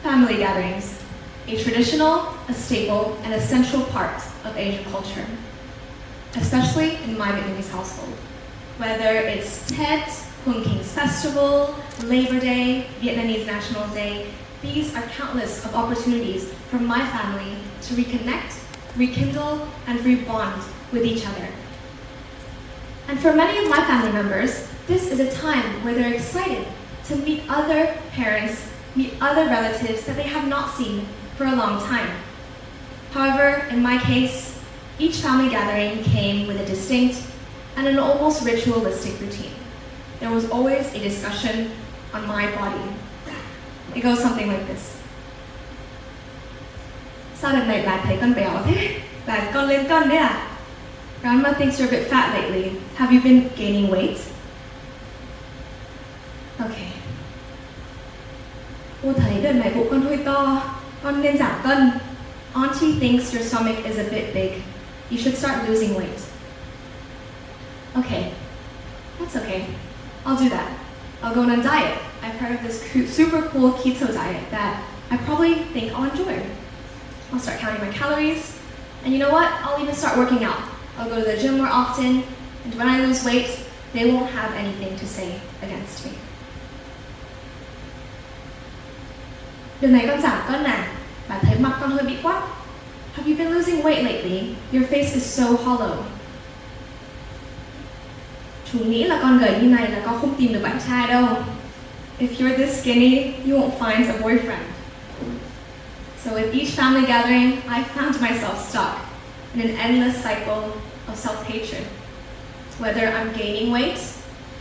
Family gatherings, a traditional, a staple, and essential part of Asian culture, especially in my Vietnamese household. Whether it's Tet, Hung King's Festival, Labor Day, Vietnamese National Day, these are countless of opportunities for my family to reconnect, rekindle, and rebond with each other. And for many of my family members, this is a time where they're excited to meet other parents, meet other relatives that they have not seen for a long time. However, in my case, each family gathering came with a distinct and an almost ritualistic routine. There was always a discussion on my body. It goes something like this. Sao đợt này bà thấy con béo thế? Bà con lên cân đấy à? Grandma thinks you're a bit fat lately. Have you been gaining weight? Okay. Cô thấy đợt này bụng con hơi to. Con nên giảm cân. Auntie thinks your stomach is a bit big. You should start losing weight. Okay. That's okay. I'll do that. I'll go on a diet. I've heard of this super cool keto diet that I probably think I'll enjoy. I'll start counting my calories. And you know what? I'll even start working out. I'll go to the gym more often. And when I lose weight, they won't have anything to say against me. Đợt này con giảm cân à? Bà thấy mặt con hơi bị quắt. Have you been losing weight lately? Your face is so hollow. Chú nghĩ là con gầy như này là con không tìm được bạn trai đâu. If you're this skinny, you won't find a boyfriend. So with each family gathering, I found myself stuck in an endless cycle of self-hatred. Whether I'm gaining weight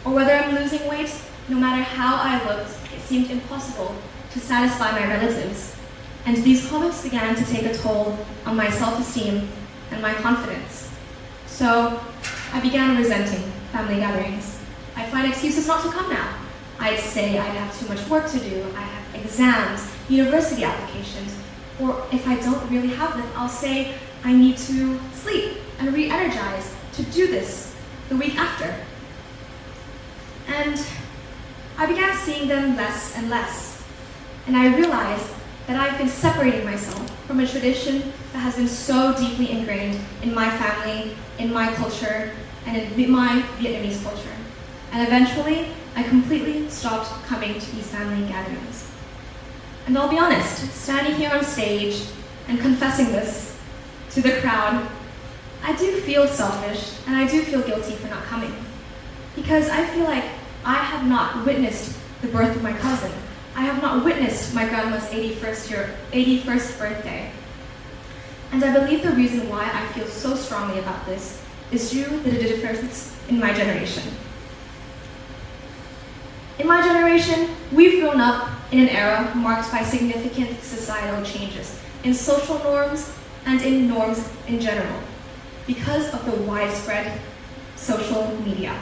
or whether I'm losing weight, no matter how I looked, it seemed impossible to satisfy my relatives. And these comments began to take a toll on my self-esteem and my confidence. So I began resenting family gatherings. I'd find excuses not to come now. I'd say I'd have too much work to do, I have exams, university applications, or if I don't really have them, I'll say I need to sleep and re-energize to do this the week after. And I began seeing them less and less. And I realized that I've been separating myself from a tradition that has been so deeply ingrained in my family, in my culture, and in my Vietnamese culture. And eventually, I completely stopped coming to these family gatherings. And I'll be honest, standing here on stage and confessing this to the crowd, I do feel selfish and I do feel guilty for not coming. Because I feel like I have not witnessed the birth of my cousin. I have not witnessed my grandma's 81st birthday. And I believe the reason why I feel so strongly about this is due to the difference in my generation. In my generation, we've grown up in an era marked by significant societal changes in social norms and in norms in general because of the widespread social media.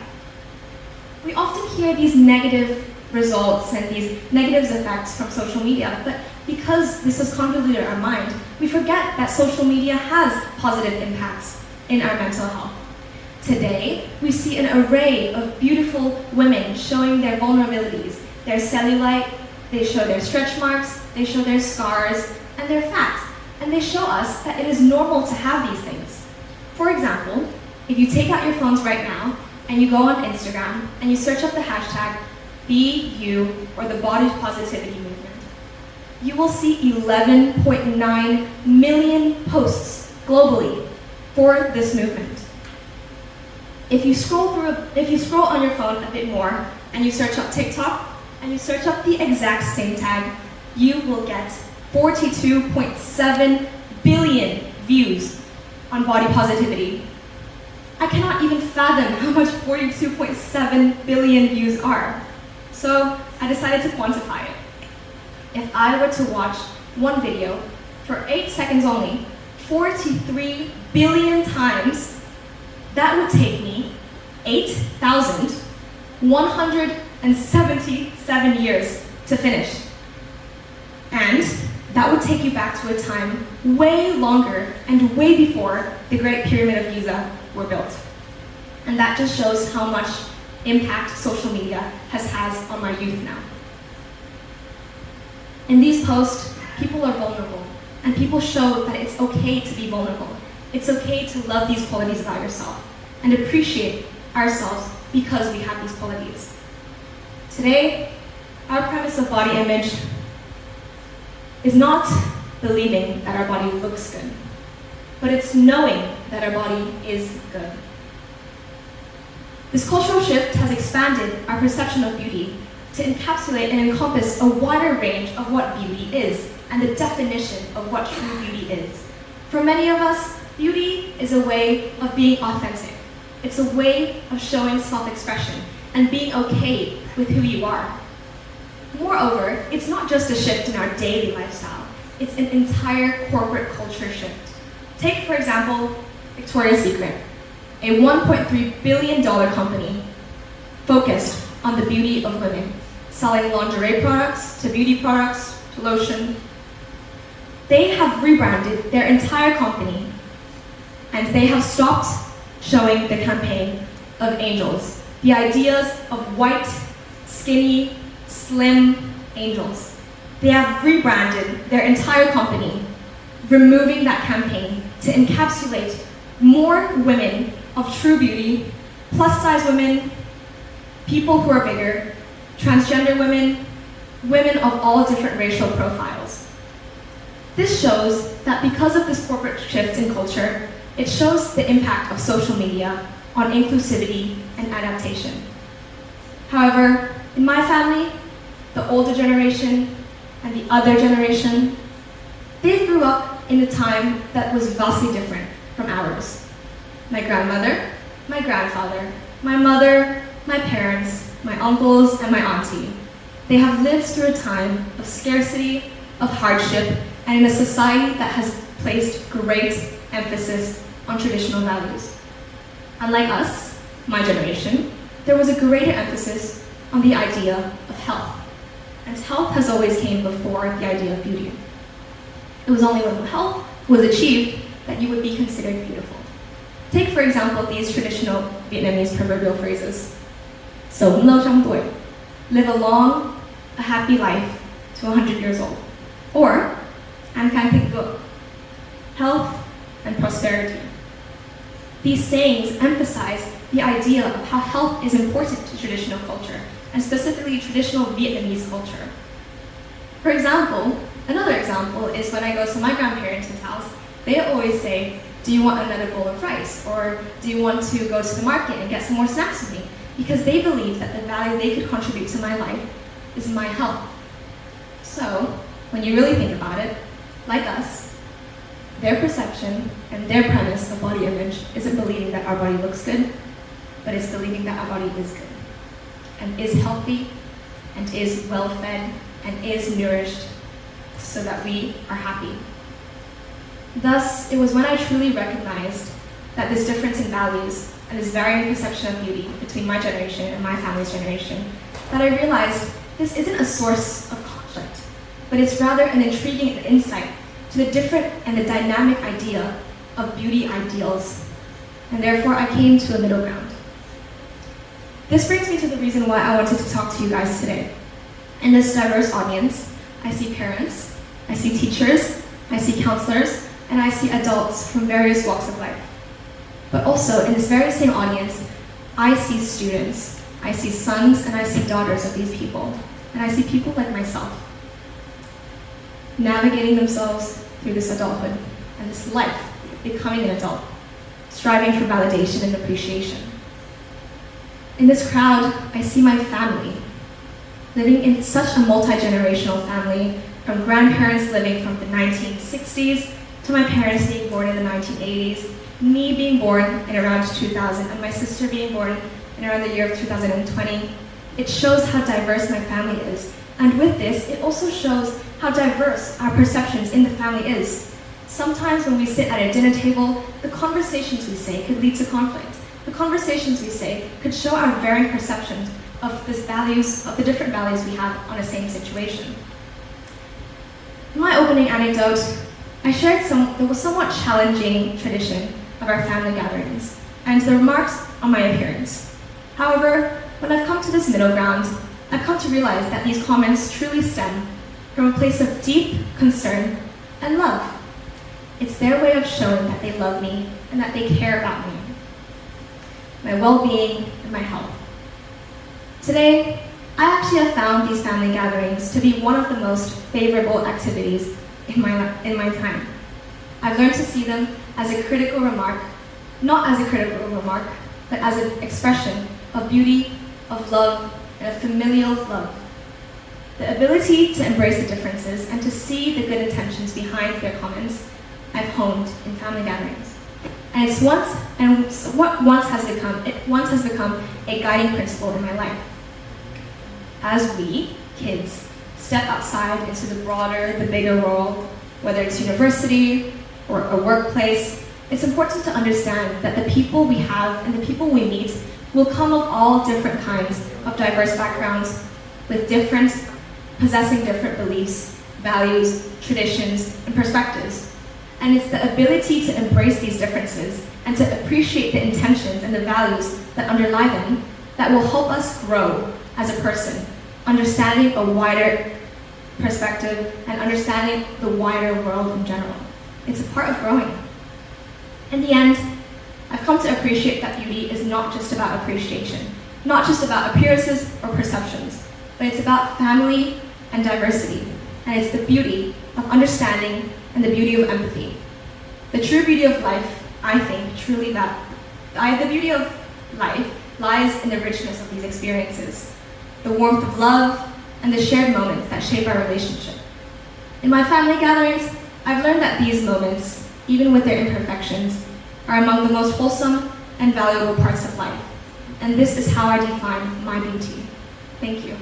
We often hear these negative results and these negative effects from social media, but because this has convoluted our mind, we forget that social media has positive impacts in our mental health. Today, we see an array of beautiful women showing their vulnerabilities, their cellulite, they show their stretch marks, they show their scars, and their fat. And they show us that it is normal to have these things. For example, if you take out your phones right now and you go on Instagram and you search up the hashtag BU or the body positivity movement, you will see 11.9 million posts globally for this movement. If you scroll on your phone a bit more and you search up TikTok and you search up the exact same tag, you will get 42.7 billion views on body positivity. I cannot even fathom how much 42.7 billion views are. So I decided to quantify it. If I were to watch one video for 8 seconds only, 43 billion times, that would take me 8,177 years to finish. And that would take you back to a time way longer and way before the Great Pyramid of Giza were built. And that just shows how much impact social media has on my youth now. In these posts, people are vulnerable, and people show that it's okay to be vulnerable. It's okay to love these qualities about yourself and appreciate ourselves because we have these qualities. Today, our premise of body image is not believing that our body looks good, but it's knowing that our body is good. This cultural shift has expanded our perception of beauty to encapsulate and encompass a wider range of what beauty is and the definition of what true beauty is. For many of us, beauty is a way of being authentic. It's a way of showing self-expression and being okay with who you are. Moreover, it's not just a shift in our daily lifestyle, it's an entire corporate culture shift. Take, for example, Victoria's Secret, a $1.3 billion company focused on the beauty of women, selling lingerie products to beauty products to lotion. They have rebranded their entire company and they have stopped showing the campaign of angels, the ideas of white, skinny, slim angels. They have rebranded their entire company, removing that campaign to encapsulate more women of true beauty, plus-size women, people who are bigger, transgender women, women of all different racial profiles. This shows that because of this corporate shift in culture, it shows the impact of social media on inclusivity and adaptation. However, in my family, the older generation and the other generation, they grew up in a time that was vastly different from ours. My grandmother, my grandfather, my mother, my parents, my uncles, and my auntie. They have lived through a time of scarcity, of hardship, and in a society that has placed great emphasis on traditional values. Unlike us, my generation, there was a greater emphasis on the idea of health. And health has always came before the idea of beauty. It was only when health was achieved that you would be considered beautiful. Take, for example, these traditional Vietnamese proverbial phrases. Sống lâu trăm tuổi, live a long, a happy life to 100 years old. Or, An khang thịnh vượng, health and prosperity. These sayings emphasize the idea of how health is important to traditional culture, and specifically traditional Vietnamese culture. For example, another example is when I go to my grandparents' house, they always say, do you want another bowl of rice? Or do you want to go to the market and get some more snacks with me? Because they believe that the value they could contribute to my life is my health. So, when you really think about it, like us, their perception and their premise of body image isn't believing that our body looks good, but it's believing that our body is good, and is healthy, and is well-fed, and is nourished, so that we are happy. Thus, it was when I truly recognized that this difference in values and this varying perception of beauty between my generation and my family's generation, that I realized this isn't a source of conflict, but it's rather an intriguing insight to the different and the dynamic idea of beauty ideals. And therefore, I came to a middle ground. This brings me to the reason why I wanted to talk to you guys today. In this diverse audience, I see parents, I see teachers, I see counselors, and I see adults from various walks of life. But also, in this very same audience, I see students, I see sons, and I see daughters of these people. And I see people like myself, navigating themselves through this adulthood and this life, becoming an adult, striving for validation and appreciation. In this crowd, I see my family, living in such a multi-generational family, from grandparents living from the 1960s, to my parents being born in the 1980s, me being born in around 2000, and my sister being born in around the year of 2020. It shows how diverse my family is. And with this, it also shows how diverse our perceptions in the family is. Sometimes when we sit at a dinner table, the conversations we say could lead to conflict. The conversations we say could show our varying perceptions of the different values we have on a same situation. In my opening anecdote, I shared there was somewhat challenging tradition of our family gatherings, and the remarks on my appearance. However, when I've come to this middle ground, I've come to realize that these comments truly stem from a place of deep concern and love. It's their way of showing that they love me and that they care about me, my well-being and my health. Today, I actually have found these family gatherings to be one of the most favorable activities in my time. I've learned to see them as a critical remark, not as a critical remark, but as an expression of beauty, of love, and of familial love. The ability to embrace the differences and to see the good intentions behind their comments I've honed in family gatherings. And what once has become a guiding principle in my life. As we, kids, step outside into the bigger world, whether it's university or a workplace, it's important to understand that the people we have and the people we meet will come of all different kinds of diverse backgrounds, possessing different beliefs, values, traditions, and perspectives. And it's the ability to embrace these differences and to appreciate the intentions and the values that underlie them that will help us grow as a person, understanding a wider perspective and understanding the wider world in general. It's a part of growing. In the end, I've come to appreciate that beauty is not just about appreciation, not just about appearances or perceptions, but it's about family and diversity, and it's the beauty of understanding and the beauty of empathy. The true beauty of life, I think, the beauty of life lies in the richness of these experiences, the warmth of love, and the shared moments that shape our relationship. In my family gatherings, I've learned that these moments, even with their imperfections, are among the most wholesome and valuable parts of life. And this is how I define my beauty. Thank you.